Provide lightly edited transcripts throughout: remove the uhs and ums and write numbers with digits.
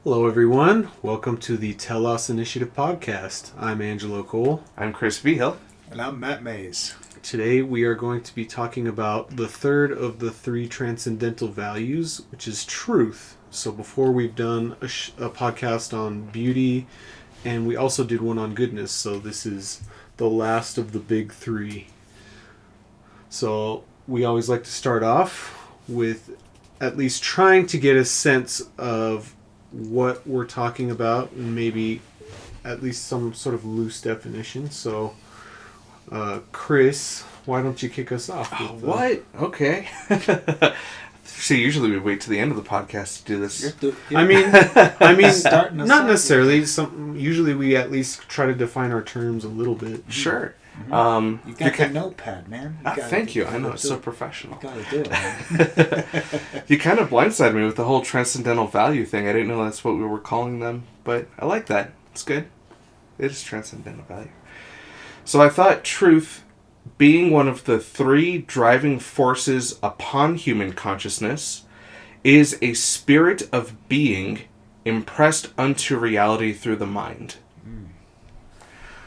Hello, everyone. Welcome to the Telos Initiative podcast. I'm Angelo Cole. I'm Chris Vigil. And I'm Matt Mays. Today, we are going to be talking about the third of the three transcendental values, which is truth. So, before we've done a podcast on beauty, and we also did one on goodness. So, this is the last of the big three. So, we always like to start off with at least trying to get a sense of what we're talking about and maybe at least some sort of loose definition. So, Chris, why don't you kick us off? With, What? Okay. See, usually we wait to the end of the podcast to do this. I mean, Starting us not off. necessarily. Usually we at least try to define our terms a little bit. Sure. You got the notepad, man. Thank you. I know, it's so professional. You gotta do it, man. You kind of blindsided me with the whole transcendental value thing. I didn't know that's what we were calling them, but I like that. It's good. It is transcendental value. So I thought truth, being one of the three driving forces upon human consciousness, is a spirit of being impressed unto reality through the mind.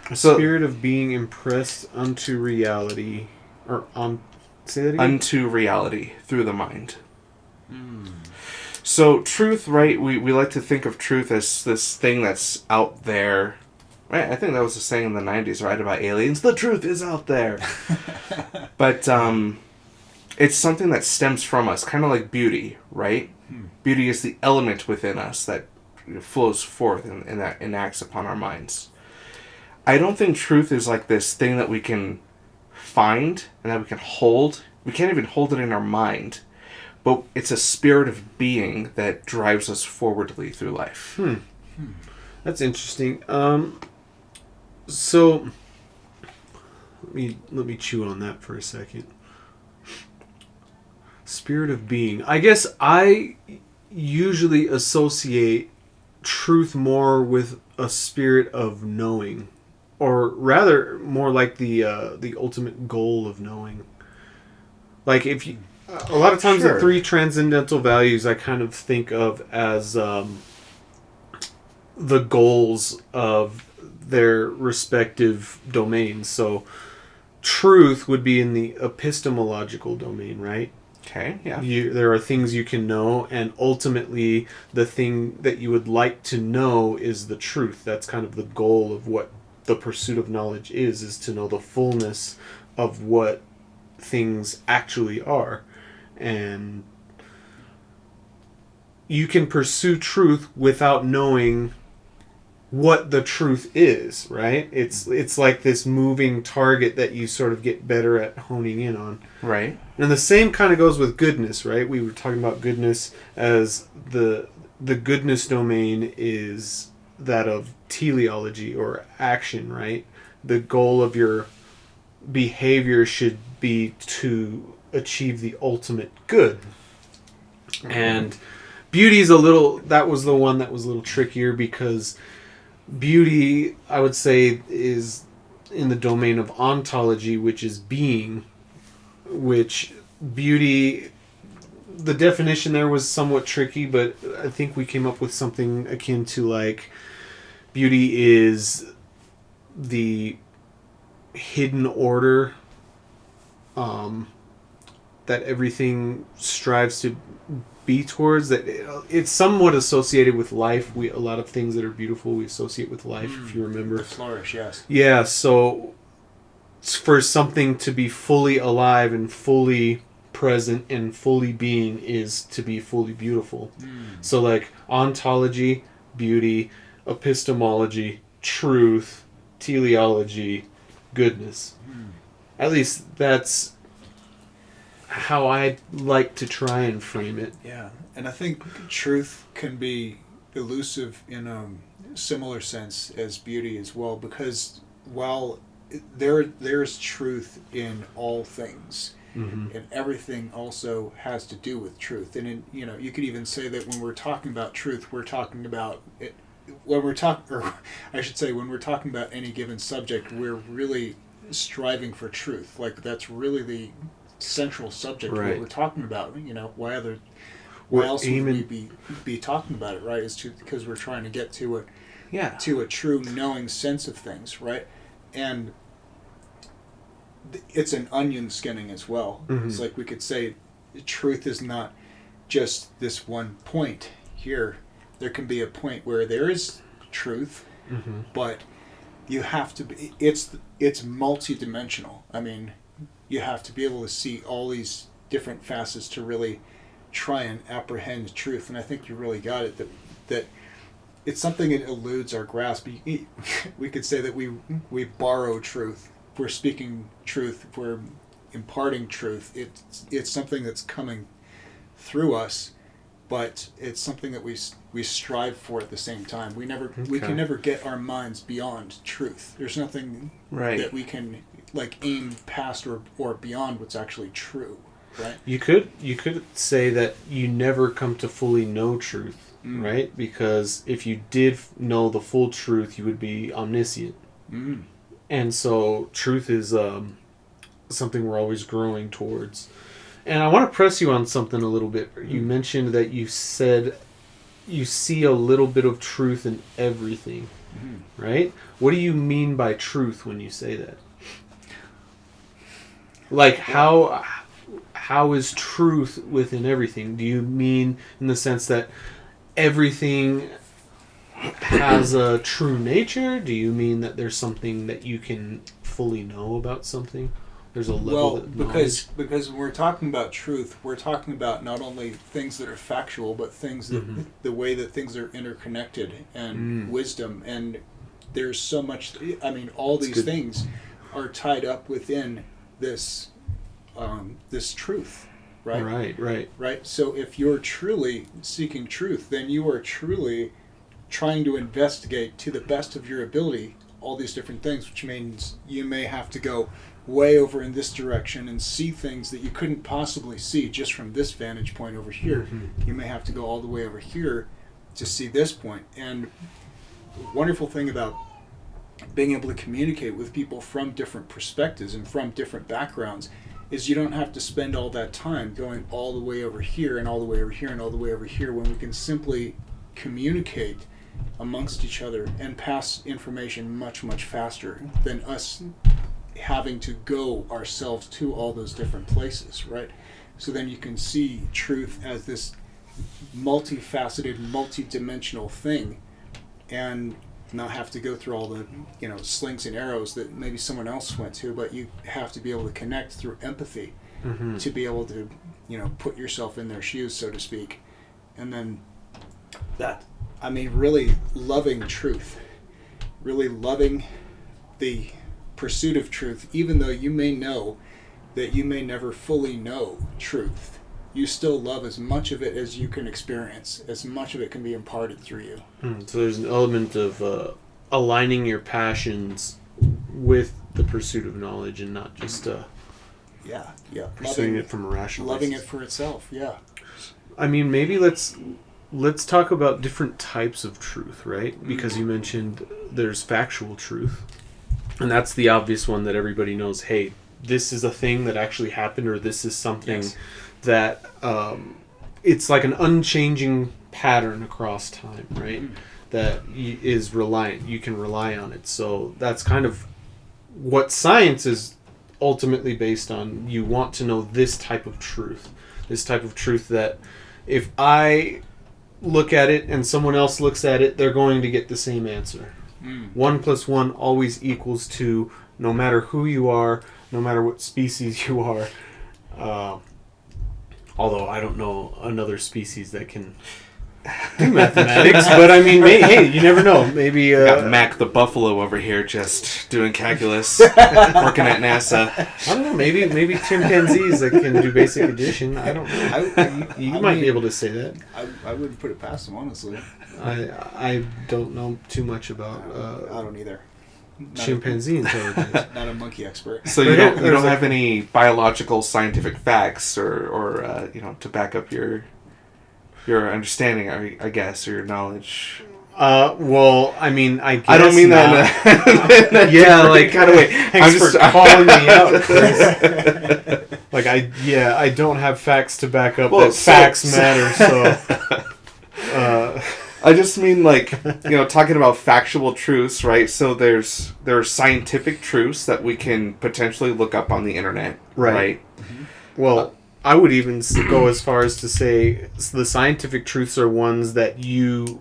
A spirit of being impressed unto reality, or on, say that again? Unto reality through the mind. So truth, right, we like to think of truth as this thing that's out there. Right, I think that was a saying in the 90s, right, about aliens. The truth is out there. But it's something that stems from us, kind of like beauty, right? Beauty is the element within us that flows forth and that enacts upon our minds. I don't think truth is like this thing that we can find and that we can hold. We can't even hold it in our mind. But it's a spirit of being that drives us forwardly through life. That's interesting. So let me chew on that for a second. Spirit of being. I guess I usually associate truth more with a spirit of knowing, or rather, more like the ultimate goal of knowing. Like if you, a lot of times Sure. the three transcendental values I kind of think of as the goals of their respective domains. So truth would be in the epistemological domain, right? Okay, yeah. There are things you can know, and ultimately the thing that you would like to know is the truth. That's kind of the goal of what the pursuit of knowledge is to know the fullness of what things actually are. And you can pursue truth without knowing what the truth is, right? It's like this moving target that you sort of get better at honing in on. Right. And the same kind of goes with goodness, right? We were talking about goodness as the goodness domain is that of teleology or action, right? The goal of your behavior should be to achieve the ultimate good. And beauty that was the one that was a little trickier, because beauty, I would say, is in the domain of ontology, which is being, which beauty, the definition there was somewhat tricky, but I think we came up with something akin to like beauty is the hidden order that everything strives to be towards, that it's somewhat associated with life. A lot of things that are beautiful we associate with life, if you remember. The flourish, yes. Yeah, so for something to be fully alive and fully present and fully being is to be fully beautiful. So like ontology, beauty, epistemology, truth, teleology, goodness. At least that's how I like to try and frame it. Yeah, and I think truth can be elusive in a similar sense as beauty as well, because while there's truth in all things, and everything also has to do with truth. And you could even say that when we're talking about truth, we're talking about it. When we're when we're talking about any given subject, we're really striving for truth. Like that's really the central subject of Right. what we're talking about. Why other Why else would we be talking about it, right? Because we're trying to get to a true knowing sense of things, right? And it's an onion skinning as well. Mm-hmm. It's like we could say truth is not just this one point here. There can be a point where there is truth, mm-hmm. but you have to be, it's multidimensional. I mean, you have to be able to see all these different facets to really try and apprehend truth. And I think you really got it, that it's something that eludes our grasp. We could say that we borrow truth. If we're speaking truth, if we're imparting truth, it's something that's coming through us, but it's something that we strive for at the same time. We can never get our minds beyond truth. There's nothing that we can aim past or beyond what's actually true, right? You could say that you never come to fully know truth, right? Because if you did know the full truth, you would be omniscient. And so truth is something we're always growing towards. And I want to press you on something a little bit. You mentioned that you said you see a little bit of truth in everything, right? What do you mean by truth when you say that? Like, how is truth within everything? Do you mean in the sense that everything has a true nature? Do you mean that there's something that you can fully know about something? There's a level because when we're talking about truth, we're talking about not only things that are factual, but things that the way that things are interconnected and wisdom, and there's so much. I mean, all these things are tied up within this truth, right? Right. So if you're truly seeking truth, then you are truly trying to investigate to the best of your ability all these different things, which means you may have to go way over in this direction and see things that you couldn't possibly see just from this vantage point over here. You may have to go all the way over here to see this point. And the wonderful thing about being able to communicate with people from different perspectives and from different backgrounds is you don't have to spend all that time going all the way over here and all the way over here and all the way over here, when we can simply communicate amongst each other and pass information much, much faster than us having to go ourselves to all those different places, right? So then you can see truth as this multifaceted, multidimensional thing, and not have to go through all the slings and arrows that maybe someone else went to, but you have to be able to connect through empathy to be able to put yourself in their shoes, so to speak. And then really loving truth, really loving the pursuit of truth, even though you may know that you may never fully know truth, you still love as much of it as you can experience, as much of it can be imparted through you. So there's an element of aligning your passions with the pursuit of knowledge, and not just pursuing it from a rational loving basis. It for itself. I mean, maybe let's talk about different types of truth, right? Because you mentioned there's factual truth, and that's the obvious one that everybody knows. Hey, this is a thing that actually happened, or this is something that it's like an unchanging pattern across time, right? That is reliant. You can rely on it. So that's kind of what science is ultimately based on. You want to know this type of truth. This type of truth that if I look at it and someone else looks at it, they're going to get the same answer. 1 + 1 always equals 2, no matter who you are, no matter what species you are. Although I don't know another species that can do mathematics, but I mean, hey, you never know. Maybe got Mac the buffalo over here just doing calculus, working at NASA. I don't know. Maybe chimpanzees that can do basic addition. I don't know. You might be able to say that. I wouldn't put it past them, honestly. I don't know too much about. I don't either. Chimpanzee intelligence. Not a monkey expert. So you don't have any biological scientific facts or to back up your understanding, I guess, or your knowledge. Well, I mean, I guess I don't mean that. Yeah, like kind of way. Thanks for calling me out, Chris. like I don't have facts to back up Well, that facts matter. So I just mean, like, talking about factual truths, right? So there are scientific truths that we can potentially look up on the internet, right? Well, I would even go as far as to say the scientific truths are ones that you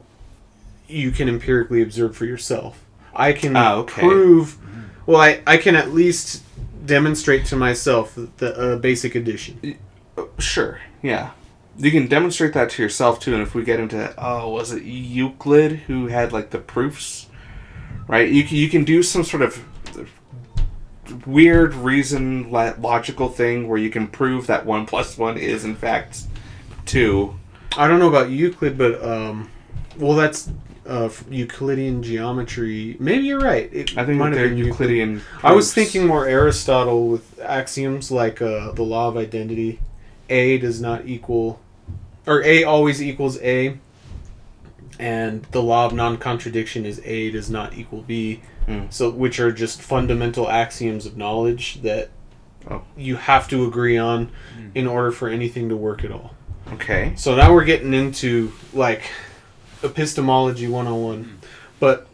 can empirically observe for yourself. I can prove. Well, I can at least demonstrate to myself the basic addition. Sure, yeah. You can demonstrate that to yourself, too, and if we get into, was it Euclid who had, like, the proofs? Right? You can do some sort of weird reason, logical thing where you can prove that 1 + 1 is, in fact, 2. I don't know about Euclid, but, well, that's Euclidean geometry. Maybe you're right. I think they're Euclidean proofs. I was thinking more Aristotle with axioms like the law of identity. A does not equal, or A always equals A, and the law of non-contradiction is A does not equal B. So, which are just fundamental axioms of knowledge that you have to agree on in order for anything to work at all. Okay. So now we're getting into, like, epistemology 101. But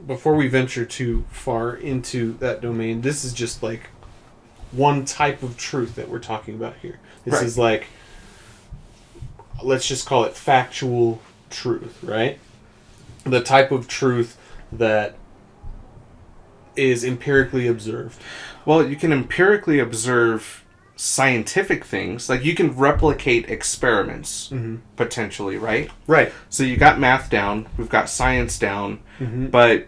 before we venture too far into that domain, this is just, like, one type of truth that we're talking about here. This is, like, let's just call it factual truth, right? The type of truth that is empirically observed. Well, you can empirically observe scientific things. Like, you can replicate experiments, potentially, right? Right. So you got math down, we've got science down, but...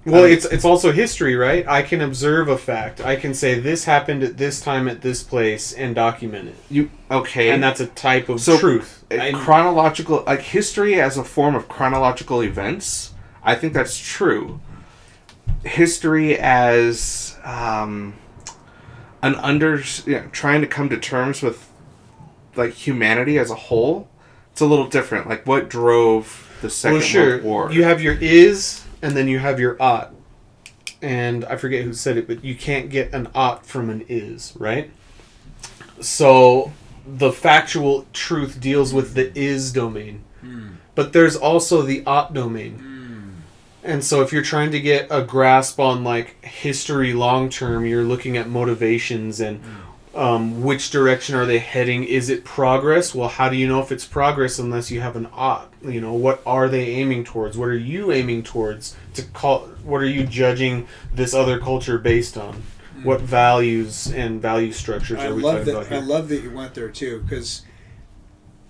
Well, it's also history, right? I can observe a fact. I can say this happened at this time at this place and document it. And that's a type of truth. Chronological, like history as a form of chronological events, I think that's true. History as trying to come to terms with, like, humanity as a whole, it's a little different. Like, what drove the Second World War? You have your is, and then you have your ought. And I forget who said it, but you can't get an ought from an is, right? So the factual truth deals with the is domain. But there's also the ought domain. And so if you're trying to get a grasp on, like, history long term, you're looking at motivations and which direction are they heading? Is it progress? Well, how do you know if it's progress unless you have an ought? What are they aiming towards? What are you aiming towards? What are you judging this other culture based on? What values and value structures are we talking about here? I love that you went there, too, because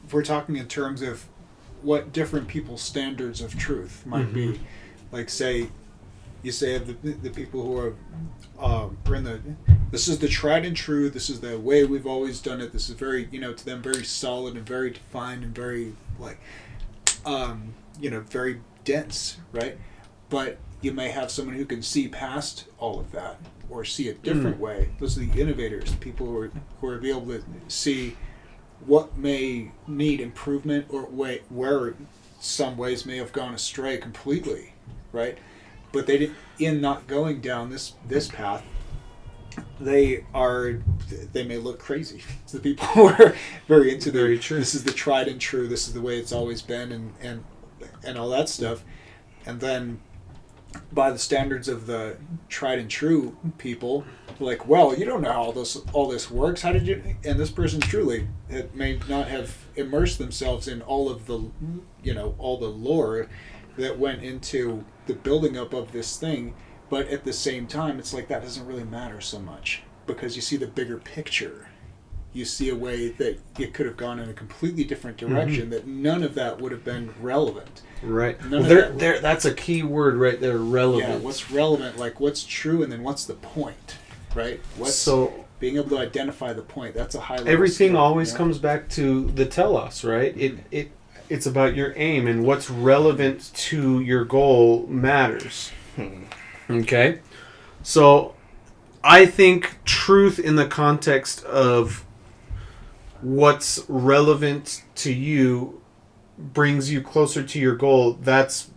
if we're talking in terms of what different people's standards of truth might be. Like, you say of the people who are this is the tried and true, this is the way we've always done it, this is very, to them very solid and very defined and very, like, very dense, right? But you may have someone who can see past all of that or see a different way. Those are the innovators, the people who are able to see what may need improvement or where some ways may have gone astray completely, right? But they didn't, in not going down this path, they may look crazy. The people who are very into this is the tried and true, this is the way it's always been, and all that stuff. And then by the standards of the tried and true people, like, well, you don't know how all this works. How did you? And this person truly may not have immersed themselves in all of the, all the lore that went into the building up of this thing. But at the same time, it's like that doesn't really matter so much because you see the bigger picture. You see a way that it could have gone in a completely different direction, that none of that would have been relevant. Right. That's a key word right there, relevant. Yeah, what's relevant, like what's true, and then what's the point, right? Being able to identify the point, that's a high level everything skill, always comes back to the telos, right? It's about your aim, and what's relevant to your goal matters. Okay? So I think truth in the context of what's relevant to you brings you closer to your goal. That's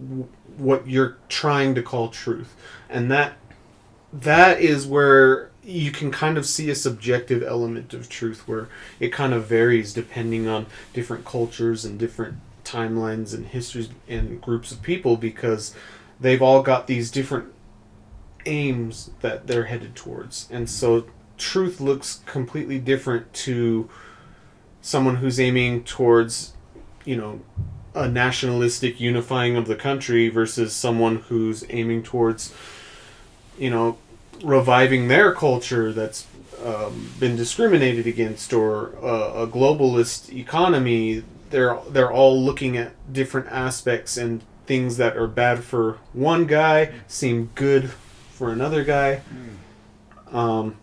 what you're trying to call truth. And that is where you can kind of see a subjective element of truth where it kind of varies depending on different cultures and different timelines and histories and groups of people, because they've all got these different aims that they're headed towards. And so truth looks completely different to someone who's aiming towards, a nationalistic unifying of the country versus someone who's aiming towards, reviving their culture that's been discriminated against, or a globalist economy. They're all looking at different aspects, and things that are bad for one guy seem good for another guy. To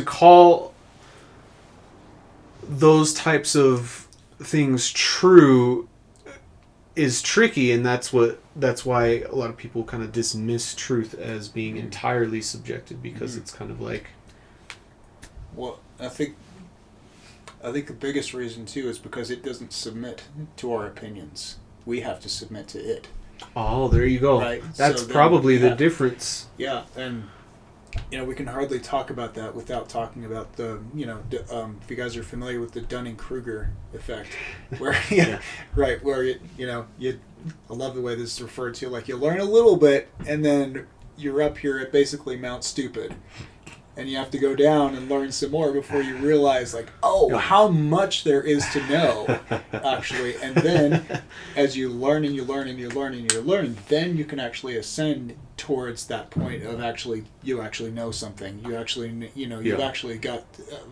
call those types of things true is tricky, and that's why a lot of people kind of dismiss truth as being entirely subjective, because it's kind of like, well, I think the biggest reason too is because it doesn't submit to our opinions. We have to submit to it. Oh, there you go. Right. That's So then, probably the difference. Yeah, and we can hardly talk about that without talking about the if you guys are familiar with the Dunning-Kruger effect, where right, where I love the way this is referred to. Like, you learn a little bit, and then you're up here at basically Mount Stupid. And you have to go down and learn some more before you realize, like, how much there is to know, actually. And then, as you learn and you learn and you learn and you learn, then you can actually ascend towards that point of you actually know something. You actually, you've actually got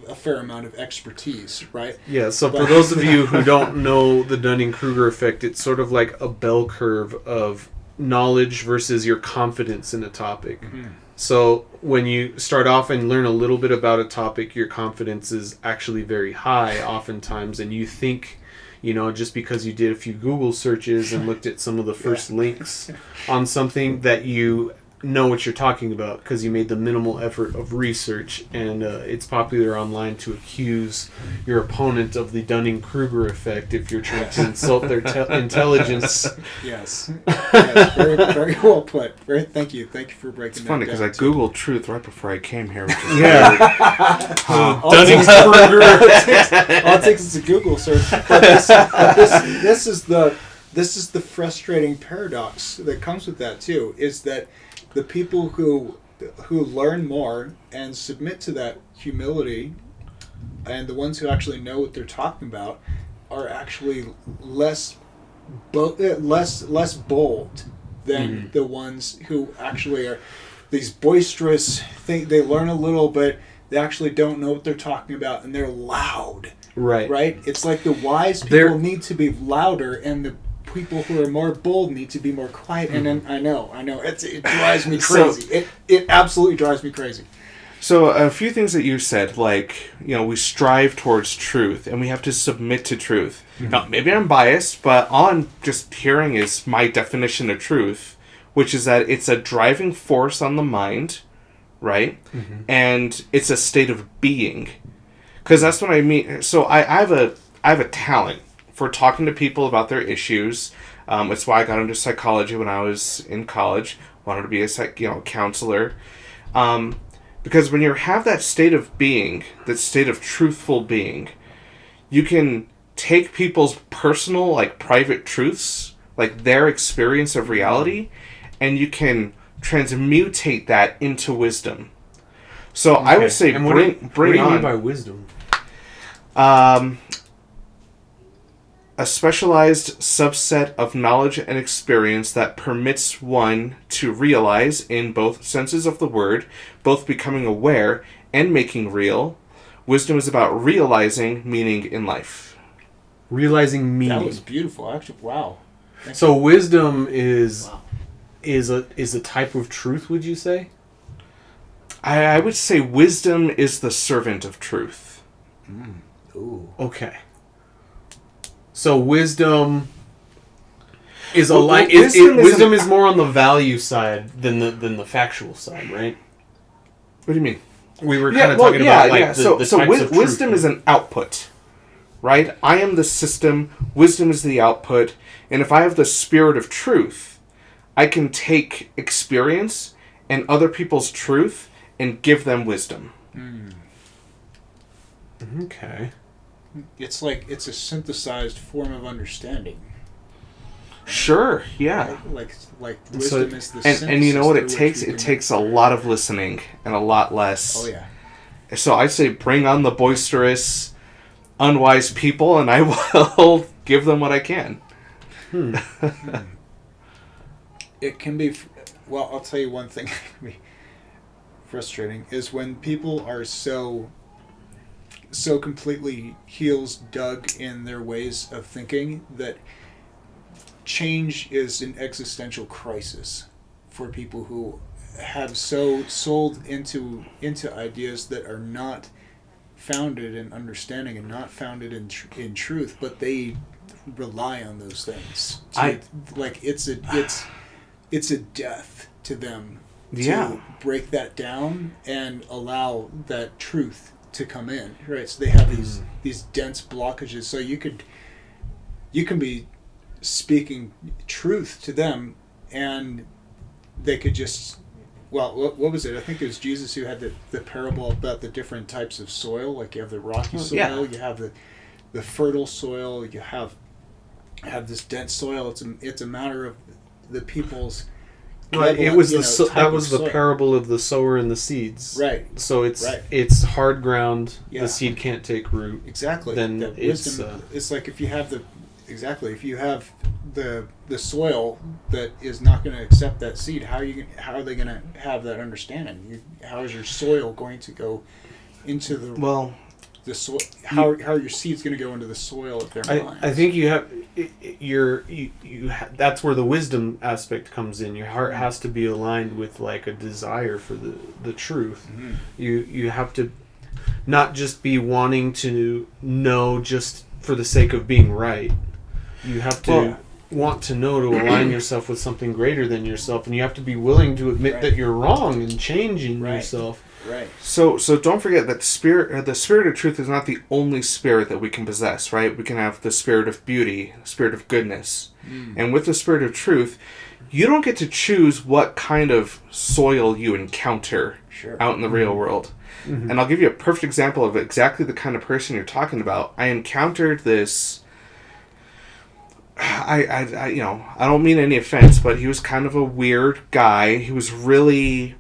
a fair amount of expertise, right? Yeah, so for those of you who don't know the Dunning-Kruger effect, it's sort of like a bell curve of knowledge versus your confidence in a topic. Mm-hmm. So when you start off and learn a little bit about a topic, your confidence is actually very high oftentimes, and you think, just because you did a few Google searches and looked at some of the first links on something, that you know what you're talking about because you made the minimal effort of research. And it's popular online to accuse your opponent of the Dunning-Kruger effect if you're trying to insult their intelligence. Yes, very, very well put. Thank you for breaking that down. It's funny because I Googled truth right before I came here. Which is Dunning-Kruger. All it takes is a Google search. But this is the frustrating paradox that comes with that too. Is that the people who learn more and submit to that humility, and the ones who actually know what they're talking about, are actually less bold than the ones who actually are these boisterous. They learn a little bit. They actually don't know what they're talking about, and they're loud. Right. It's like the wise people need to be louder, and the people who are more bold need to be more quiet. And then I know it drives me crazy. It absolutely drives me crazy. So a few things that you said, like, we strive towards truth and we have to submit to truth. Now, maybe I'm biased, but all I'm just hearing is my definition of truth, which is that it's a driving force on the mind, right? And it's a state of being, because that's what I mean. So I have a talent for talking to people about their issues. It's why I got into psychology when I was in college. Wanted to be a counselor. Because when you have that state of being, that state of truthful being, you can take people's personal, private truths, their experience of reality, and you can transmutate that into wisdom. So I would say, and what do you mean by wisdom? A specialized subset of knowledge and experience that permits one to realize, in both senses of the word, both becoming aware and making real. Wisdom is about realizing meaning in life. Realizing meaning. That was beautiful, actually. Wow. So wisdom is a type of truth, would you say? I would say wisdom is the servant of truth. Ooh. Okay. So wisdom is wisdom is more on the value side than the factual side, right? What do you mean? We were kind of talking about the types of truth. Wisdom is an output, right? I am the system. Wisdom is the output, and if I have the spirit of truth, I can take experience and other people's truth and give them wisdom. Okay. It's like it's a synthesized form of understanding. Sure, yeah. Like wisdom is the and you know what it synthesis takes? through which It we takes a lot of listening and a lot less. Oh yeah. So I say bring on the boisterous, unwise people, and I will give them what I can. It can be. Well, I'll tell you one thing that can be frustrating is when people are so completely heels dug in their ways of thinking that change is an existential crisis for people who have so sold into ideas that are not founded in understanding and not founded in truth, but they rely on those things. It's a death to them to break that down and allow that truth to come in, right? So they have these dense blockages. So you can be speaking truth to them, and they could just, well, what was it? I think it was Jesus who had the parable about the different types of soil. Like you have the rocky soil, you have the fertile soil, you have this dense soil. It's a matter of the people's. It was that was the parable of the sower and the seeds. Right. So it's hard ground. Yeah. The seed can't take root. Exactly. Then that it's wisdom. It's like if you have if you have the soil that is not going to accept that seed, how are they going to have that understanding? How is your soil going to go into the soil? How are your seeds going to go into the soil of their minds? I think you have that's where the wisdom aspect comes in. Your heart has to be aligned with like a desire for the truth. Mm-hmm. You have to not just be wanting to know just for the sake of being right. You have to want to know to align yourself with something greater than yourself, and you have to be willing to admit that you're wrong and changing yourself. Right. So don't forget that the spirit of truth is not the only spirit that we can possess, right? We can have the spirit of beauty, spirit of goodness. And with the spirit of truth, you don't get to choose what kind of soil you encounter out in the real world. Mm-hmm. And I'll give you a perfect example of exactly the kind of person you're talking about. I encountered this. I don't mean any offense, but he was kind of a weird guy. He was really.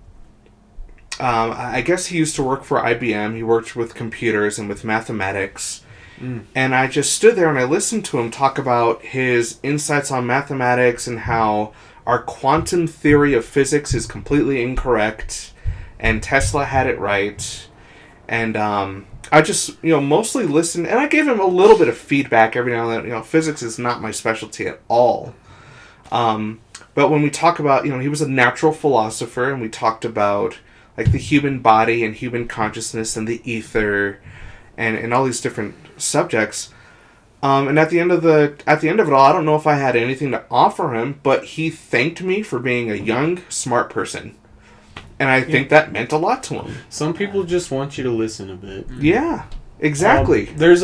I guess he used to work for IBM. He worked with computers and with mathematics. And I just stood there and I listened to him talk about his insights on mathematics and how our quantum theory of physics is completely incorrect and Tesla had it right. And I just, mostly listened, and I gave him a little bit of feedback every now and then. Physics is not my specialty at all. But when we talk about, he was a natural philosopher, and we talked about like the human body and human consciousness and the ether and all these different subjects. And at the end of it all, I don't know if I had anything to offer him, but he thanked me for being a young, smart person. And I think that meant a lot to him. Some people just want you to listen a bit. Yeah, exactly. I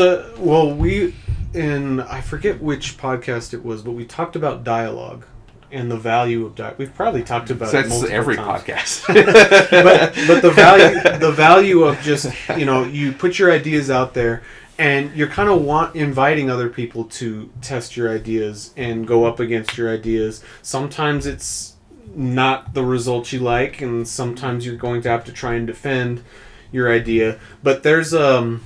forget which podcast it was, but we talked about dialogue and the value of dialogue. We've probably talked about it multiple every times. podcast. but the value of just, you put your ideas out there and you're kind of inviting other people to test your ideas and go up against your ideas. Sometimes it's not the results you like, and sometimes you're going to have to try and defend your idea. But there's a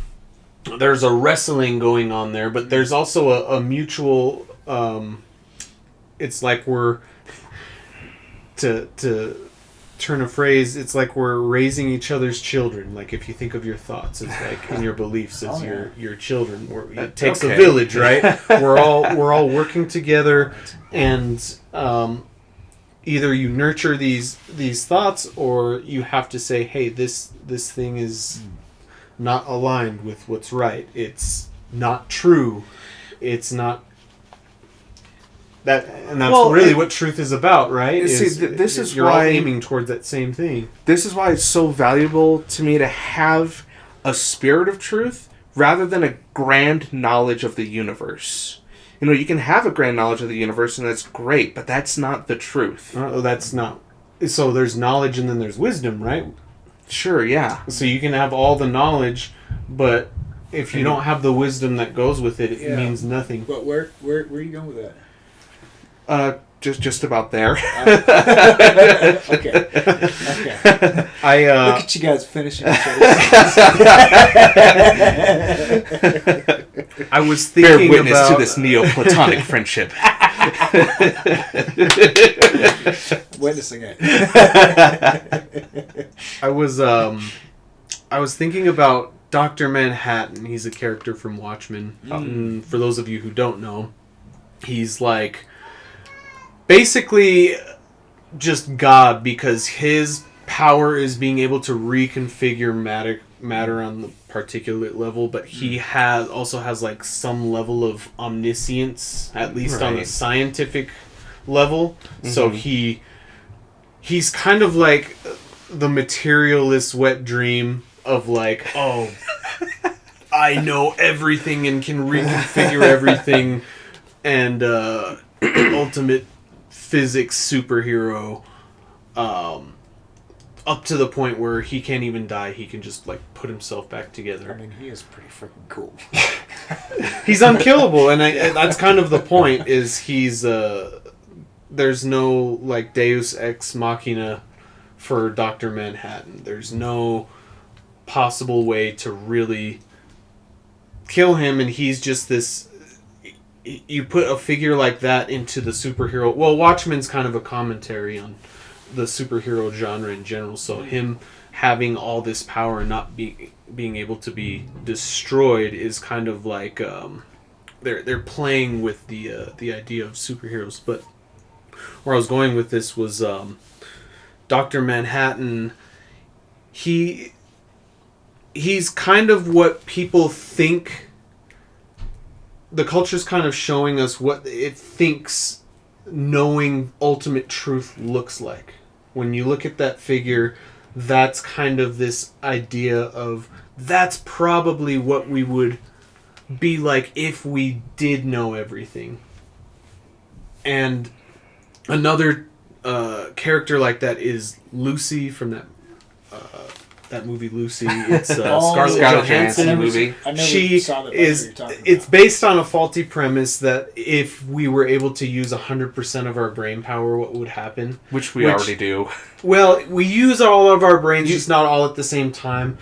wrestling going on there, but there's also a mutual it's like we're to turn a phrase, it's like we're raising each other's children. Like if you think of your thoughts as like in your beliefs as your children, it takes a village, right? we're all working together, and either you nurture these thoughts, or you have to say, hey, this thing is not aligned with what's right. It's not true. It's not that, and that's really what truth is about, right? This is you're why all aiming towards that same thing. This is why it's so valuable to me to have a spirit of truth rather than a grand knowledge of the universe. You can have a grand knowledge of the universe, and that's great, but that's not the truth. That's not So there's knowledge and then there's wisdom, right? Sure, yeah. So you can have all the knowledge, but if you don't have the wisdom that goes with it, it means nothing. But where are you going with that? Just about there. Okay. Look at you guys finishing each other's I was thinking Bear witness about to this Neoplatonic friendship. witnessing it. I was thinking about Dr. Manhattan. He's a character from Watchmen. For those of you who don't know, he's like basically just God, because his power is being able to reconfigure matter on the particulate level, but he also has like some level of omniscience, at least on a scientific level. So he's kind of like the materialist wet dream of like, oh, I know everything and can reconfigure everything, and ultimate physics superhero, up to the point where he can't even die. He can just like put himself back together. I mean, he is pretty freaking cool. He's unkillable, and that's kind of the point. Is he's there's no like Deus ex machina for Dr. Manhattan. There's no possible way to really kill him, and he's just this. You put a figure like that into the superhero. Well, Watchmen's kind of a commentary on the superhero genre in general. So him having all this power and not being able to be destroyed is kind of like they're playing with the idea of superheroes. But where I was going with this was Dr. Manhattan. He's kind of what people think. The culture's kind of showing us what it thinks knowing ultimate truth looks like. When you look at that figure, that's kind of this idea of that's probably what we would be like if we did know everything. And another character like that is Lucy from that movie Lucy. It's Scarlett Johansson movie. She is. It's based on a faulty premise that if we were able to use 100% of our brain power, what would happen? Which we already do. Well, we use all of our brains, just not all at the same time.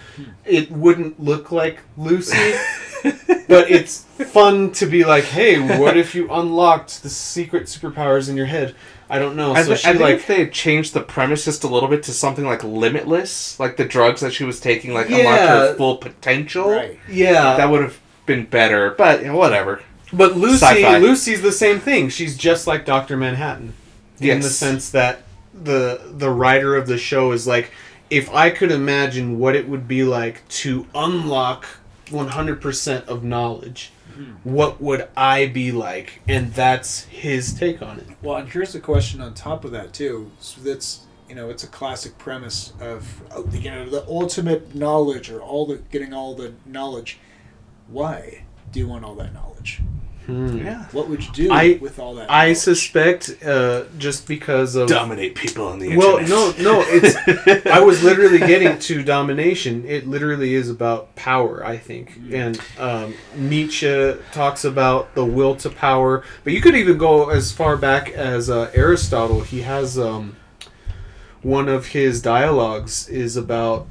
It wouldn't look like Lucy, but it's fun to be like, hey, what if you unlocked the secret superpowers in your head? I don't know. I think if they had changed the premise just a little bit to something like limitless, like the drugs that she was taking, like unlocked her full potential. Right. Yeah, that would have been better. But whatever. But Sci-fi. Lucy's the same thing. She's just like Dr. Manhattan, in the sense that the writer of the show is like, if I could imagine what it would be like to unlock 100% of knowledge, what would I be like? And that's his take on it. Well, and here's the question on top of that too. So that's, it's a classic premise of the ultimate knowledge, or getting all the knowledge. Why do you want all that knowledge? Yeah. What would you do with all that knowledge? I suspect just because of dominate people on the internet. Well, no, it's I was literally getting to domination. It literally is about power, I think. And Nietzsche talks about the will to power, but you could even go as far back as Aristotle. He has one of his dialogues is about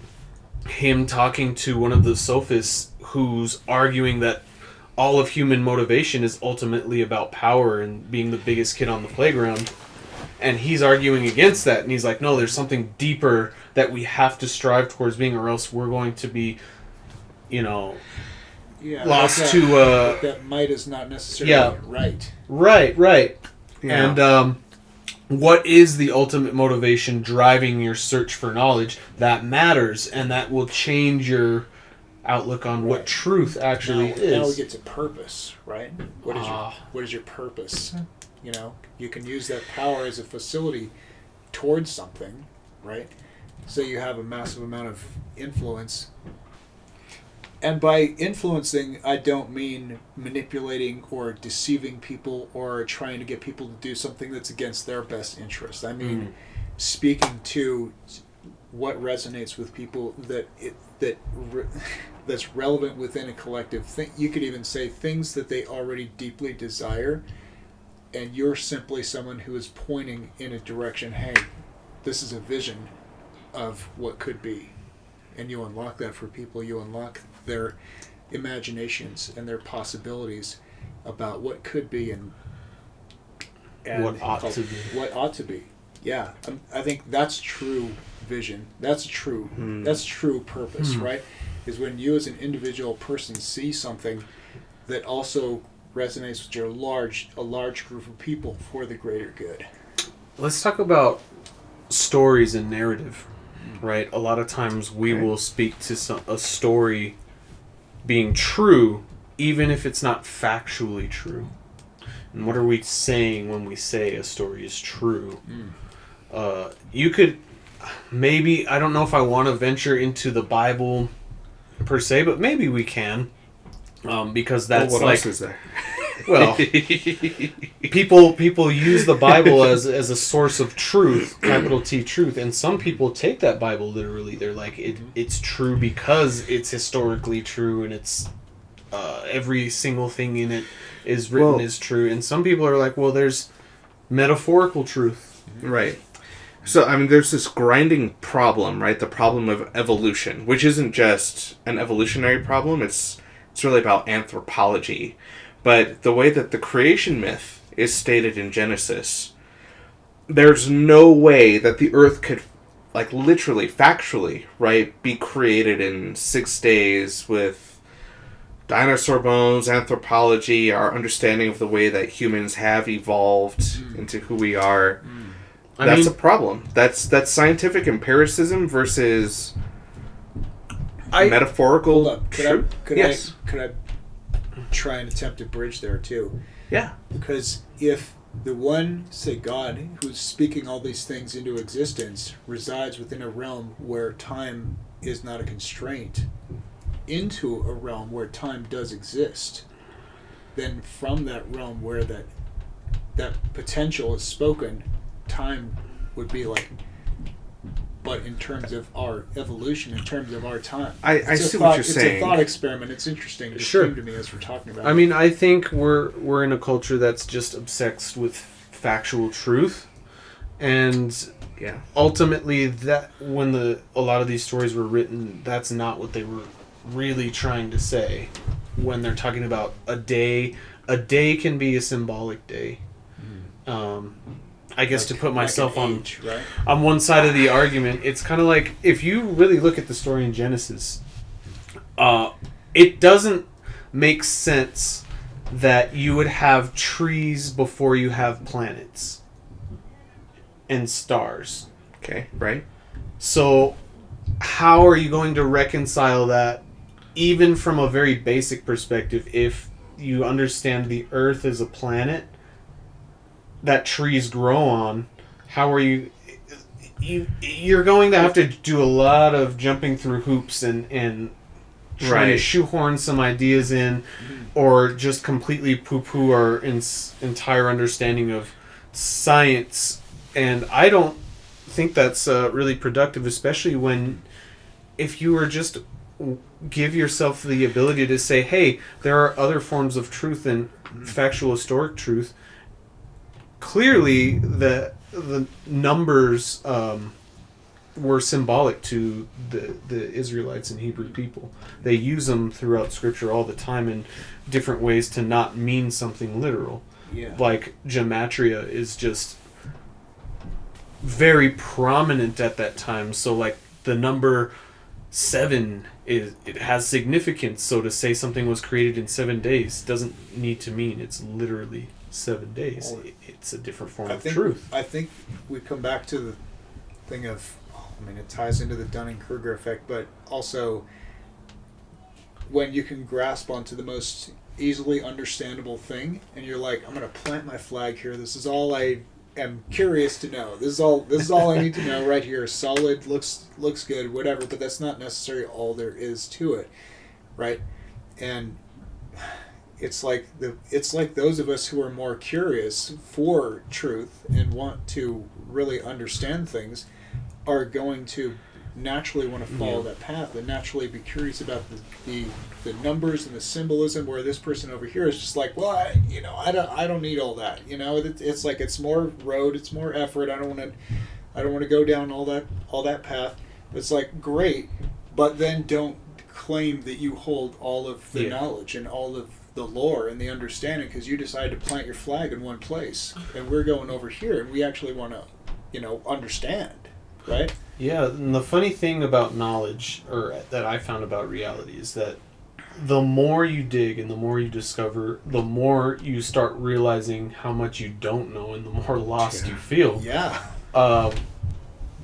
him talking to one of the sophists who's arguing that all of human motivation is ultimately about power and being the biggest kid on the playground. And he's arguing against that. And he's like, no, there's something deeper that we have to strive towards being, or else we're going to be, lost to... that might is not necessarily right. Right. Yeah. And what is the ultimate motivation driving your search for knowledge? That matters, and that will change your outlook on what truth actually is. Now we get to purpose, right? What is your purpose? You can use that power as a facility towards something, right? So you have a massive amount of influence. And by influencing, I don't mean manipulating or deceiving people or trying to get people to do something that's against their best interest. I mean, speaking to what resonates with people that's relevant within a collective thing. You could even say things that they already deeply desire, and you're simply someone who is pointing in a direction. Hey, this is a vision of what could be, and you unlock that for people. You unlock their imaginations and their possibilities about what could be and what ought to be. What ought to be. Yeah, I think that's true vision. That's true. That's true purpose, right? Is when you as an individual person see something that also resonates with a large group of people for the greater good. Let's talk about stories and narrative, right? A lot of times we will speak to a story being true, even if it's not factually true. And what are we saying when we say a story is true? You could maybe, I don't know if I want to venture into the Bible per se, but maybe we can, because that's what like, else is there? well, people use the Bible as a source of truth, capital T truth, and some people take that Bible literally. They're like, it's true because it's historically true, and it's every single thing in it is written is true. And some people are like, well, there's metaphorical truth. Right. So, I mean, there's this grinding problem, right? The problem of evolution, which isn't just an evolutionary problem. It's really about anthropology. But the way that the creation myth is stated in Genesis, there's no way that the earth could, like, literally, factually, right, be created in 6 days with dinosaur bones, anthropology, our understanding of the way that humans have evolved into who we are. That's a problem. That's scientific empiricism versus metaphorical. Hold up. Could I try and attempt to bridge there too? Yeah. Because if the one, say God, who's speaking all these things into existence, resides within a realm where time is not a constraint, into a realm where time does exist, then from that realm where that potential is spoken, time would be like, but in terms of our evolution, in terms of our time. I see what you're saying. It's a thought experiment. It's interesting. It Sure. came to me as we're talking about it. I mean, I think we're in a culture that's just obsessed with factual truth, and ultimately that when a lot of these stories were written, that's not what they were really trying to say. When they're talking about a day can be a symbolic day. I guess to put myself on one side of the argument, it's kind of like, if you really look at the story in Genesis, it doesn't make sense that you would have trees before you have planets and stars. Okay, right. So how are you going to reconcile that, even from a very basic perspective, if you understand the Earth is a planet that trees grow on? How are you're going to have to do a lot of jumping through hoops and trying to shoehorn some ideas in, or just completely poo-poo our entire understanding of science. And I don't think that's really productive, especially if you were just give yourself the ability to say, hey, there are other forms of truth than factual historic truth. Clearly, the numbers were symbolic to the Israelites and Hebrew people. They use them throughout Scripture all the time in different ways to not mean something literal. Yeah. Like gematria is just very prominent at that time. So like the number 7 it has significance. So to say something was created in 7 days doesn't need to mean it's literally 7 days. It's a different form of truth. I think we come back to the thing of, it ties into the Dunning-Kruger effect, but also when you can grasp onto the most easily understandable thing, and you're like, I'm going to plant my flag here. This is all I am curious to know. This is all I need to know right here. Solid, looks good, whatever. But that's not necessarily all there is to it, right? And it's like those of us who are more curious for truth and want to really understand things are going to naturally want to follow that path and naturally be curious about the numbers and the symbolism, where this person over here is just like, well, I don't need all that. It's like, it's more road, it's more effort. I don't want to go down all that path. It's like, great, but then don't claim that you hold all of the knowledge and all of the lore and the understanding, because you decided to plant your flag in one place and we're going over here and we actually want to understand, right? Yeah, and the funny thing about knowledge, or that I found about reality, is that the more you dig and the more you discover, the more you start realizing how much you don't know and the more lost you feel. Yeah.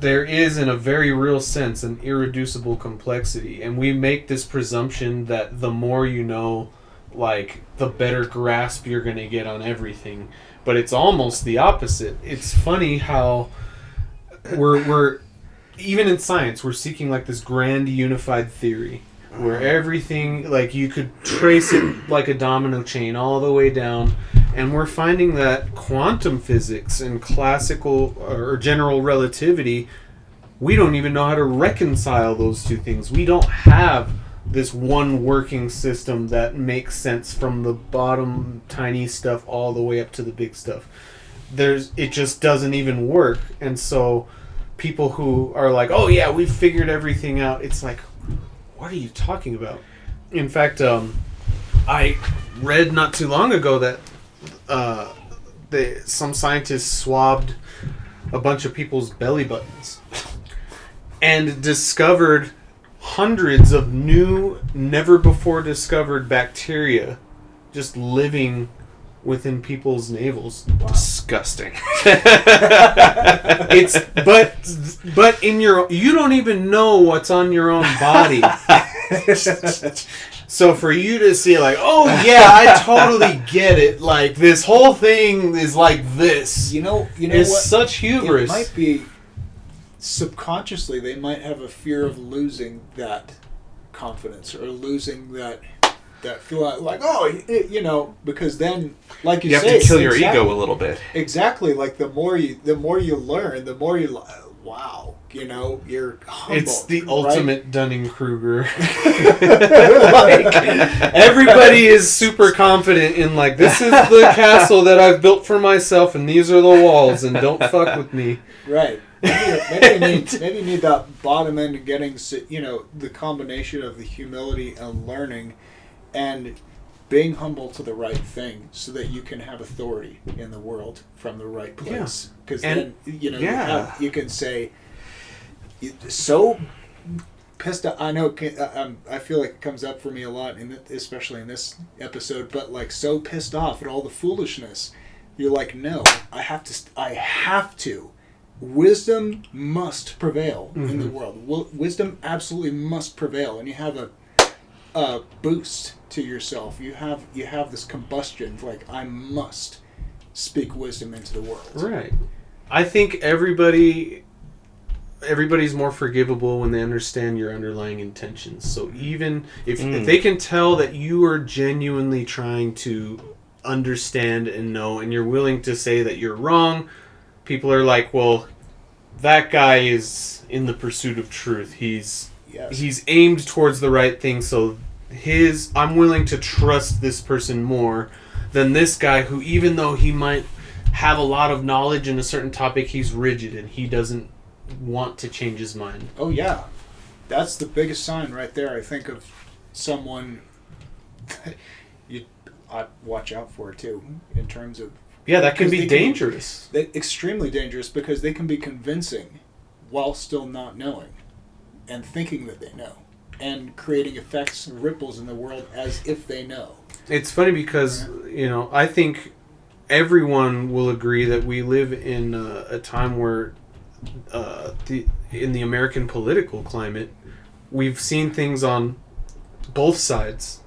There is, in a very real sense, an irreducible complexity, and we make this presumption that the more you know, like, the better grasp you're going to get on everything. But it's almost the opposite. It's funny how we're even in science, we're seeking like this grand unified theory where everything, like, you could trace it like a domino chain all the way down, and we're finding that quantum physics and classical or general relativity, we don't even know how to reconcile those two things. We don't have this one working system that makes sense from the bottom tiny stuff all the way up to the big stuff. It just doesn't even work. And so people who are like, oh yeah, we've figured everything out, it's like, what are you talking about? In fact, I read not too long ago that some scientists swabbed a bunch of people's belly buttons and discovered hundreds of new, never before discovered bacteria just living within people's navels. Wow. Disgusting. But in you don't even know what's on your own body. So for you to see, like, oh yeah, I totally get it. Like, this whole thing is like this. You know it's what? Such hubris. It might be subconsciously they might have a fear of losing that confidence or losing that feel like, because then, like you say, have to kill your ego a little bit. Exactly. Like, the more you learn, the more you wow, you're humble. It's the ultimate Dunning-Kruger. Like, everybody is super confident in, like, this is the castle that I've built for myself, and these are the walls, and don't fuck with me. Right. Maybe you need that bottom end of getting, the combination of the humility and learning and being humble to the right thing, so that you can have authority in the world from the right place. Because then, you can say, so pissed off. I know, I feel like it comes up for me a lot, especially in this episode, but, like, so pissed off at all the foolishness. You're like, no, I have to. Wisdom must prevail in the world. Wisdom absolutely must prevail, and you have a boost to yourself. You have this combustion, like, I must speak wisdom into the world. Right. I think everybody's more forgivable when they understand your underlying intentions. So even if they can tell that you are genuinely trying to understand and know, and you're willing to say that you're wrong, people are like, well, that guy is in the pursuit of truth. He's aimed towards the right thing, so I'm willing to trust this person more than this guy who, even though he might have a lot of knowledge in a certain topic, he's rigid and he doesn't want to change his mind. Oh yeah. That's the biggest sign right there, I think, of someone that I watch out for too, in terms of... Yeah, that can be dangerous. Extremely dangerous, because they can be convincing while still not knowing and thinking that they know, and creating effects and ripples in the world as if they know. It's funny because, I think everyone will agree that we live in a time where in the American political climate, we've seen things on both sides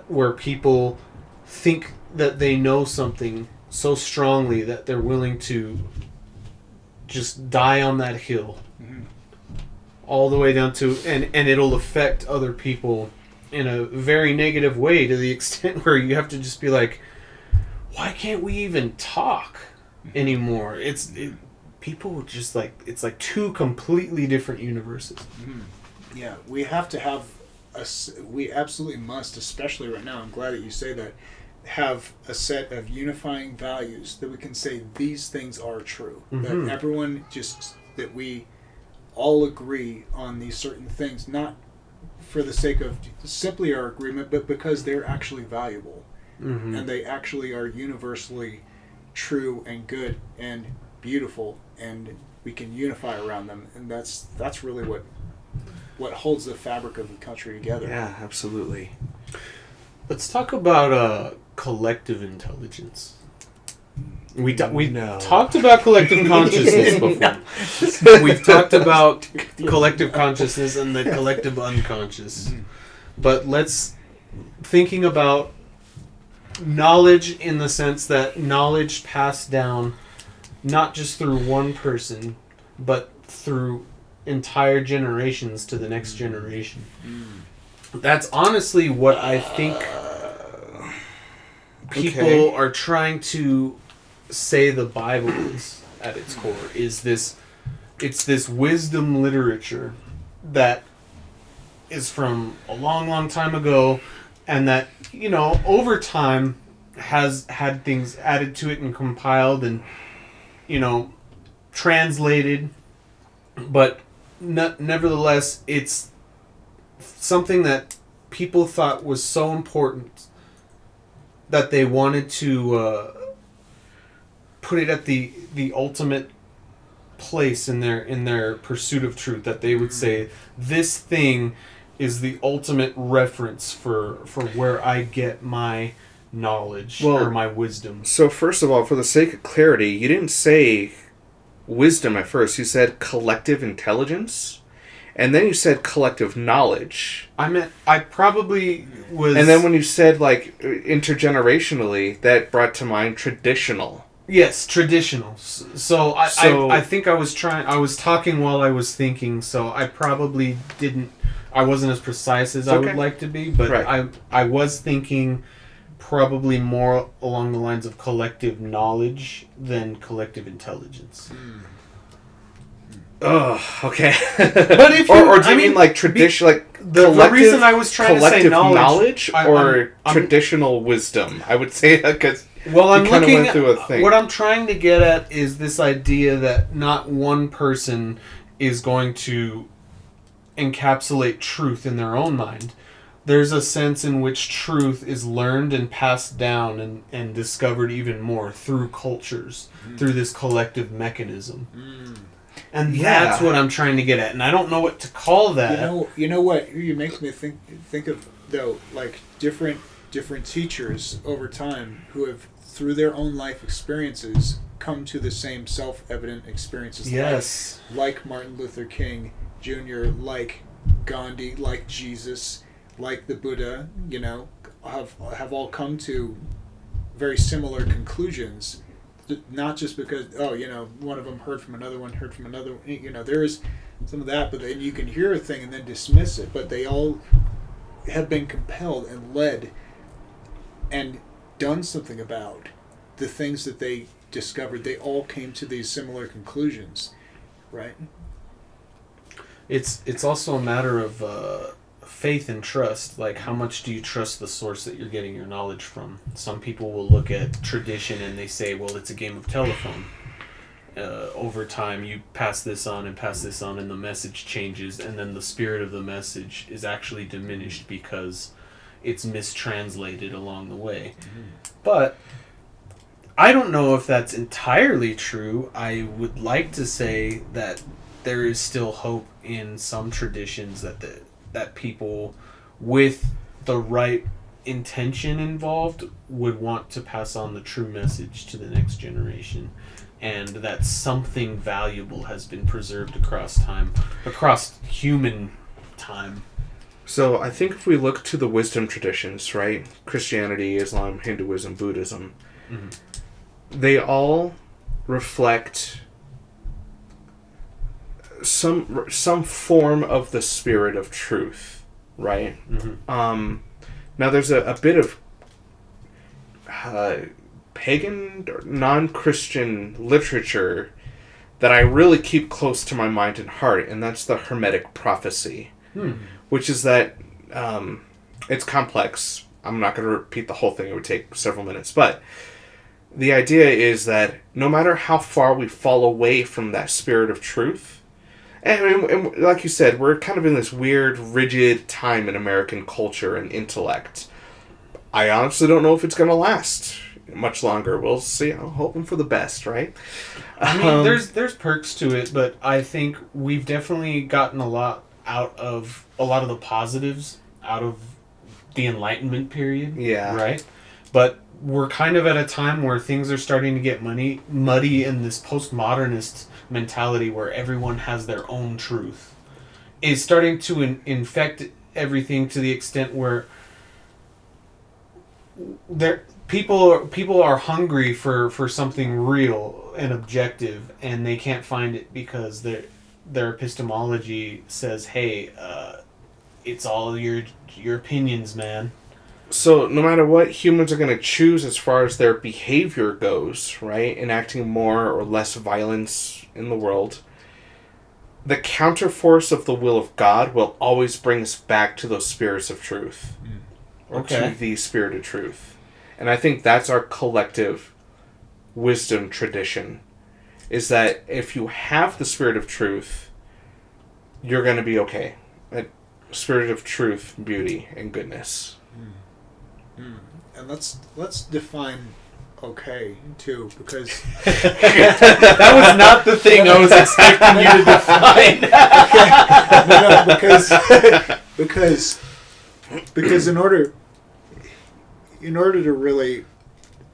where people think that they know something so strongly that they're willing to just die on that hill, all the way down to, and it'll affect other people in a very negative way, to the extent where you have to just be like, why can't we even talk anymore? People just like, it's like two completely different universes. Yeah, we have to have we absolutely must, especially right now, I'm glad that you say that, have a set of unifying values that we can say these things are true. That everyone that we all agree on these certain things, not for the sake of simply our agreement, but because they're actually valuable. And they actually are universally true and good and beautiful, and we can unify around them. And that's really what holds the fabric of the country together. Yeah, absolutely. Let's talk about collective intelligence. We talked about collective consciousness before. We've talked about collective consciousness and the collective unconscious. But let's thinking about knowledge in the sense that knowledge passed down not just through one person, but through entire generations to the next generation. That's honestly what I think people are trying to say the Bible is at its core. It's this wisdom literature that is from a long, long time ago, and that, over time has had things added to it and compiled and, translated, but nevertheless, it's something that people thought was so important that they wanted to put it at the ultimate place in their pursuit of truth, that they would say this thing is the ultimate reference for where I get my knowledge or my wisdom. So first of all, for the sake of clarity, you didn't say wisdom at first. You said collective intelligence, and then you said collective knowledge. I probably was... And then when you said, intergenerationally, that brought to mind traditional. Yes, traditional. So I think I was talking while I was thinking, so I probably I wasn't as precise as I would like to be, but I was thinking probably more along the lines of collective knowledge than collective intelligence. Oh, okay. But if or do you mean like tradition, the reason I was trying to say knowledge or traditional wisdom? I would say that because I'm looking went through a thing. What I'm trying to get at is this idea that not one person is going to encapsulate truth in their own mind. There's a sense in which truth is learned and passed down and discovered even more through cultures, through this collective mechanism. And that's what I'm trying to get at. And I don't know what to call that. You know what? You make me think of, though, like different teachers over time who have, through their own life experiences, come to the same self-evident experiences. Yes. Like Martin Luther King Jr., like Gandhi, like Jesus, like the Buddha, have all come to very similar conclusions. Not just because, one of them heard from another one, there is some of that, but then you can hear a thing and then dismiss it. But they all have been compelled and led and done something about the things that they discovered. They all came to these similar conclusions, right? It's also a matter of faith and trust. Like, how much do you trust the source that you're getting your knowledge from? Some people will look at tradition and they say, well, it's a game of telephone. Over time, you pass this on, and the message changes, and then the spirit of the message is actually diminished because it's mistranslated along the way. But I don't know if that's entirely true. I would like to say that there is still hope in some traditions that people with the right intention involved would want to pass on the true message to the next generation, and that something valuable has been preserved across human time. So I think if we look to the wisdom traditions, right? Christianity, Islam, Hinduism, Buddhism, they all reflect some form of the spirit of truth. right? Mm-hmm. Now there's a bit of pagan or non-Christian literature that I really keep close to my mind and heart, and that's the Hermetic prophecy, which is that it's complex. I'm not going to repeat the whole thing. It would take several minutes, but the idea is that no matter how far we fall away from that spirit of truth, and like you said, we're kind of in this weird, rigid time in American culture and intellect. I honestly don't know if it's going to last much longer. We'll see. I'm hoping for the best, right? I mean, there's perks to it, but I think we've definitely gotten a lot out of a lot of the positives out of the Enlightenment period. Yeah. Right? But we're kind of at a time where things are starting to get muddy in this postmodernist mentality where everyone has their own truth. Is starting to infect everything to the extent where people are hungry for something real and objective, and they can't find it because their epistemology says, "Hey, it's all your opinions, man." So no matter what humans are going to choose as far as their behavior goes, right, enacting more or less violence in the world, the counterforce of the will of God will always bring us back to those spirits of truth. Or to the spirit of truth. And I think that's our collective wisdom tradition, is that if you have the spirit of truth, you're going to be okay. A spirit of truth, beauty, and goodness. And let's define okay too, because that was not the thing I was expecting you to define. No, because in order to really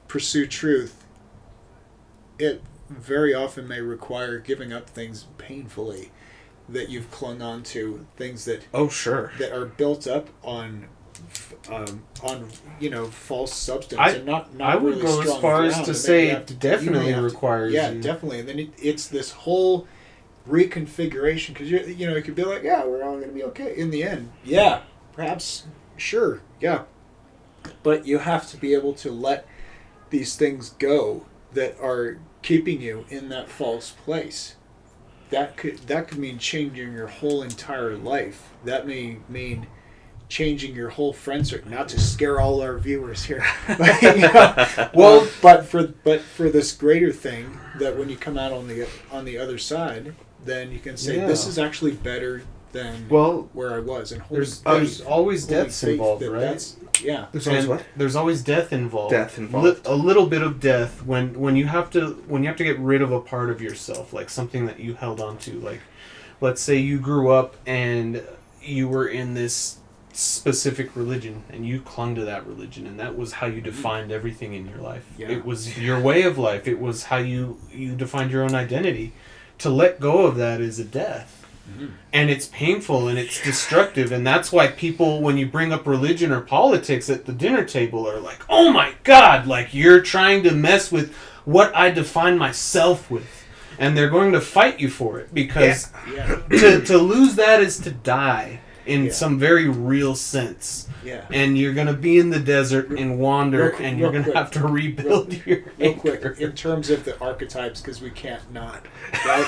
pursue truth, it very often may require giving up things painfully that you've clung on to, things that that are built up on false substance and not I would really go strong as far as ground, to and then say you have it to- definitely you may have to- requires yeah, you. definitely, and then it's this whole reconfiguration, because it could be like, yeah, we're all going to be okay in the end, yeah, perhaps, sure, yeah, but you have to be able to let these things go that are keeping you in that false place. That could mean changing your whole entire life. That may mean changing your whole friend circle. Not to scare all our viewers here, but, but for this greater thing, that when you come out on the other side, then you can say, this is actually better than where I was. And there's always deaths involved, right? There's always what? There's always death involved. Death involved. A little bit of death when you have to get rid of a part of yourself, like something that you held on to. Like, let's say you grew up and you were in this specific religion and you clung to that religion, and that was how you defined everything in your life. Yeah. It was your way of life. It was how you defined your own identity. To let go of that is a death. And it's painful and it's destructive, and that's why people, when you bring up religion or politics at the dinner table, are like, oh my god, like you're trying to mess with what I define myself with, and they're going to fight you for it, because to lose that is to die in some very real sense. Yeah. And you're going to be in the desert and wander, and you're going to have to rebuild your real quick, in terms of the archetypes, because we can't not, right?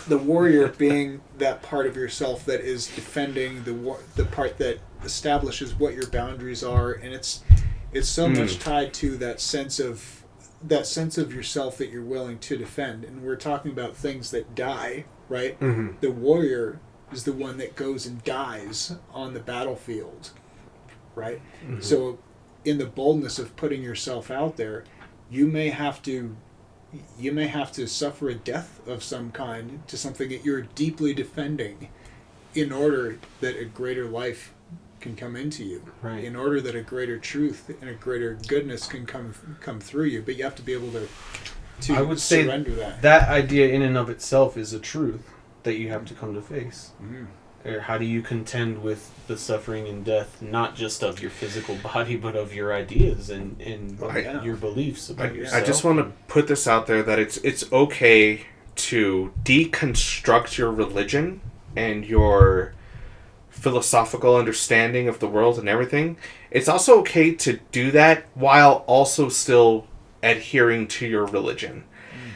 The warrior being that part of yourself that is defending the part that establishes what your boundaries are, and it's so much tied to that sense of yourself that you're willing to defend. And we're talking about things that die, right? Mm-hmm. The warrior is the one that goes and dies on the battlefield, right? Mm-hmm. So in the boldness of putting yourself out there, you may have to suffer a death of some kind to something that you're deeply defending, in order that a greater life can come into you, right? In order that a greater truth and a greater goodness can come through you. But you have to be able to I would surrender say that. That idea in and of itself is a truth that you have to come to face. Mm-hmm. Or how do you contend with the suffering and death, not just of your physical body, but of your ideas and your beliefs about yourself? I just want to put this out there that it's okay to deconstruct your religion and your philosophical understanding of the world and everything, it's also okay to do that while also still adhering to your religion.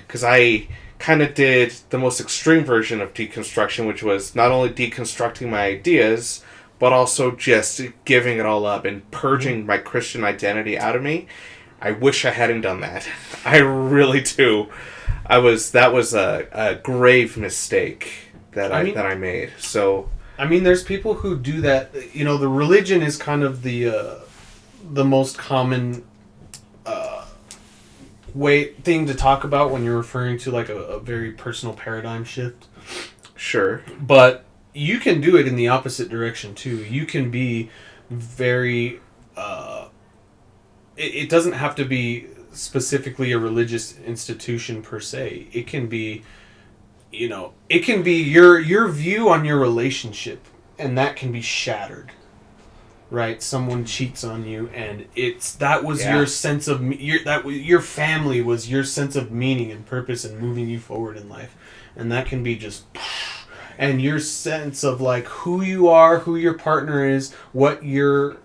Because I kind of did the most extreme version of deconstruction, which was not only deconstructing my ideas, but also just giving it all up and purging my Christian identity out of me. I wish I hadn't done that. I really do. That was a grave mistake that I made. So I mean, there's people who do that. You know, the religion is kind of the most common thing to talk about when you're referring to like a very personal paradigm shift. Sure. But you can do it in the opposite direction too. You can be very it doesn't have to be specifically a religious institution per se. It can be, you know, it can be your view on your relationship, and that can be shattered. Right, someone cheats on you, and that was your sense of your family was your sense of meaning and purpose and moving you forward in life, and that can be just, and your sense of like who you are, who your partner is, what your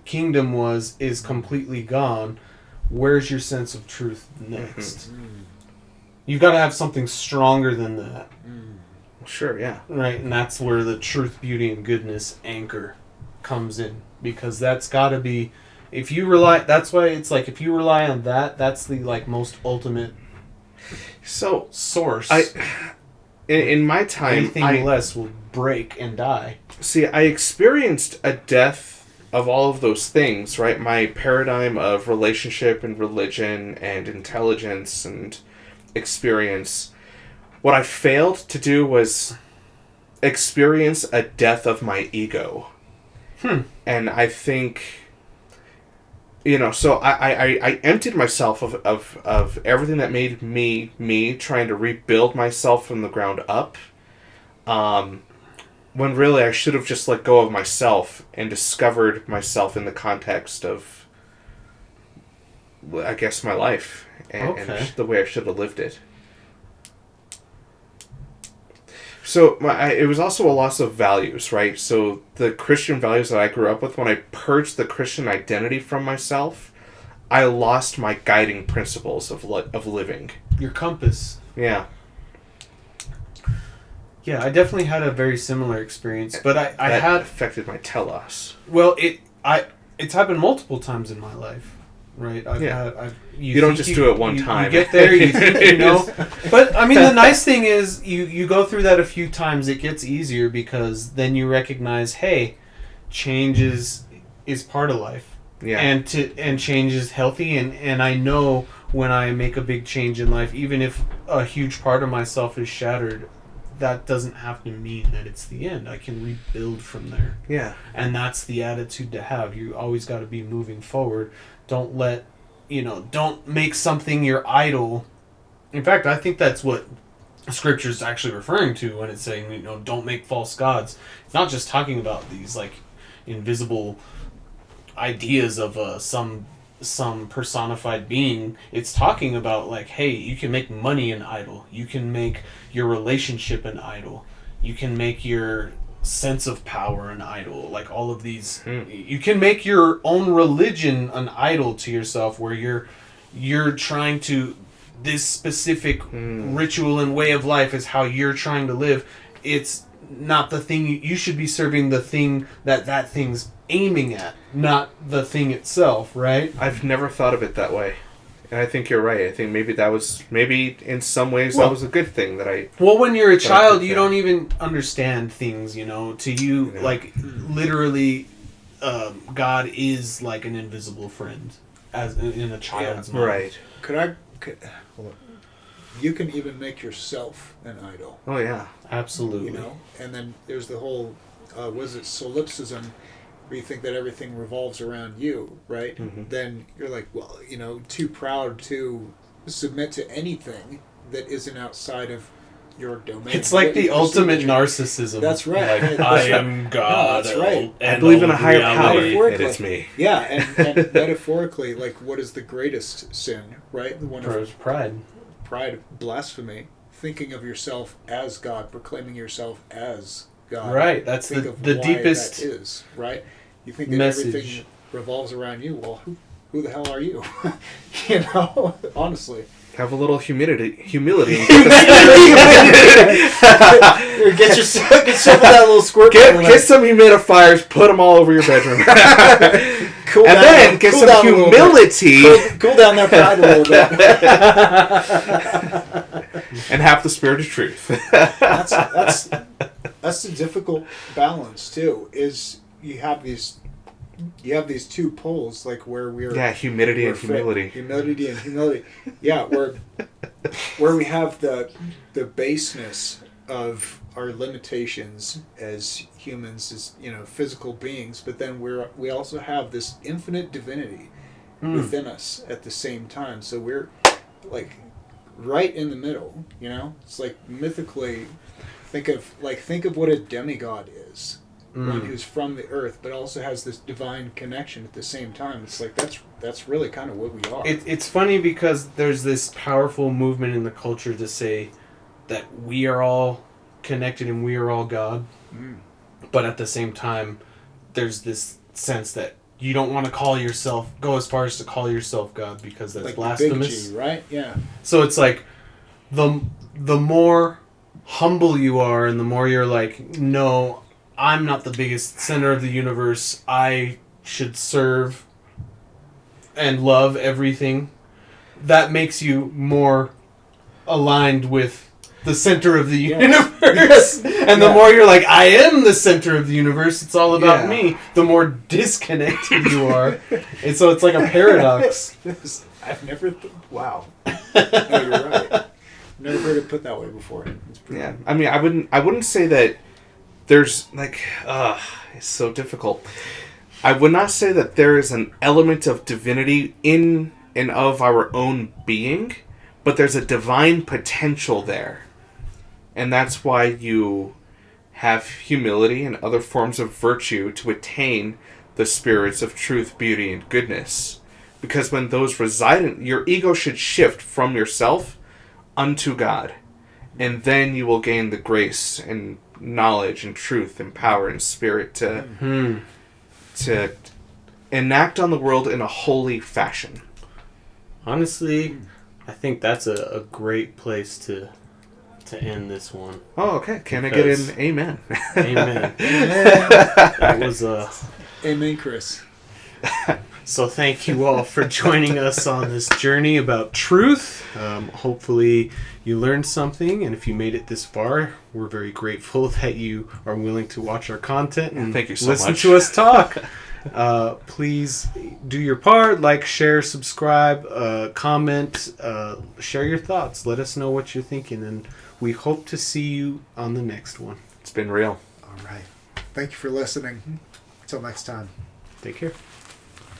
kingdom was is completely gone. Where's your sense of truth next? You've got to have something stronger than that. Sure, yeah. Right, and that's where the truth, beauty, and goodness anchor comes in, because that's got to be, if you rely, that's why it's like if you rely on that, that's the like most ultimate source. In my time, anything less will break and die. See, I experienced a death of all of those things, right? My paradigm of relationship and religion and intelligence and experience. What I failed to do was experience a death of my ego. And I think, you know, so I emptied myself of everything that made me, trying to rebuild myself from the ground up. When really I should have just let go of myself and discovered myself in the context of, I guess, my life and the way I should have lived it. So it was also a loss of values, right? So the Christian values that I grew up with, when I purged the Christian identity from myself, I lost my guiding principles of living. Your compass. Yeah. Yeah, I definitely had a very similar experience, but I had affected my telos. Well, it's happened multiple times in my life, right? You don't just do it one time. You get there, you think you know. But I mean, the nice thing is you go through that a few times, it gets easier, because then you recognize, hey, change is part of life. Yeah. And change is healthy, and I know when I make a big change in life, even if a huge part of myself is shattered, that doesn't have to mean that it's the end. I can rebuild from there. Yeah. And that's the attitude to have. You always got to be moving forward. Don't make something your idol. In fact, I think that's what Scripture is actually referring to when it's saying, don't make false gods. It's not just talking about these like invisible ideas of some personified being. It's talking about like, hey, you can make money an idol. You can make your relationship an idol. You can make your sense of power an idol. Like all of these, you can make your own religion an idol to yourself, where you're trying to, this specific ritual and way of life is how you're trying to live. It's not the thing you should be serving, the thing that thing's aiming at, not the thing itself, right? I've never thought of it that way, and I think you're right. I think maybe in some ways that was a good thing that I. Well, when you're a child, you don't even understand things. To you, like literally, God is like an invisible friend, as in a child's mind. Right. Hold on. You can even make yourself an idol. Oh yeah, absolutely. And then there's the whole, solipsism, where you think that everything revolves around you, right? Mm-hmm. Then you're like, well, too proud to submit to anything that isn't outside of your domain. It's like the ultimate narcissism. That's right. Like, I am God. No, that's right. I believe in a higher power. It is me. Yeah, and metaphorically, like, what is the greatest sin, right? The one of pride. Pride, blasphemy, thinking of yourself as God, proclaiming yourself as God. Right, that's Think the of the why deepest that is, right? You think that message. everything revolves around you. Well, who the hell are you? You know, honestly. Have a little humility. Here, get yourself that little squirt. Get some humidifiers, put them all over your bedroom. Cool and down, then get cool some down a little bit. humility. Cool down that pride a little bit. And have the spirit of truth. That's the difficult balance too. Is you have these two poles, like where we're humidity and humility. Humility and humility. Yeah, where we have the baseness of our limitations as humans, as physical beings, but then we also have this infinite divinity within us at the same time. So we're like right in the middle. It's like mythically, think of what a demigod is. One who's from the earth, but also has this divine connection at the same time. It's like that's really kind of what we are. It's funny because there's this powerful movement in the culture to say that we are all connected and we are all God. But at the same time, there's this sense that you don't want to go as far as to call yourself God because that's like blasphemous. Big G, right? Yeah. So it's like the more humble you are and the more you're like, no, I'm not the biggest center of the universe. I should serve and love everything. That makes you more aligned with the center of the universe. And the more you're like, I am the center of the universe, it's all about me, the more disconnected you are. And so it's like a paradox. I've never... Wow. No, you're right. Never heard it put that way before. Yeah. I mean, I wouldn't say that there's it's so difficult. I would not say that there is an element of divinity in and of our own being, but there's a divine potential there. And that's why you have humility and other forms of virtue to attain the spirits of truth, beauty, and goodness. Because when those reside in your ego should shift from yourself unto God. And then you will gain the grace and knowledge and truth and power and spirit to enact on the world in a holy fashion. Honestly, I think that's a great place to end this one. Oh, okay. Can I get an amen? Amen. That was Amen, Chris. So thank you all for joining us on this journey about truth. Hopefully you learned something, and if you made it this far, we're very grateful that you are willing to watch our content and thank you so listen much. to us talk. Please do your part, like, share, subscribe, comment, share your thoughts. Let us know what you're thinking, and we hope to see you on the next one. It's been real. All right. Thank you for listening. Until next time. Take care.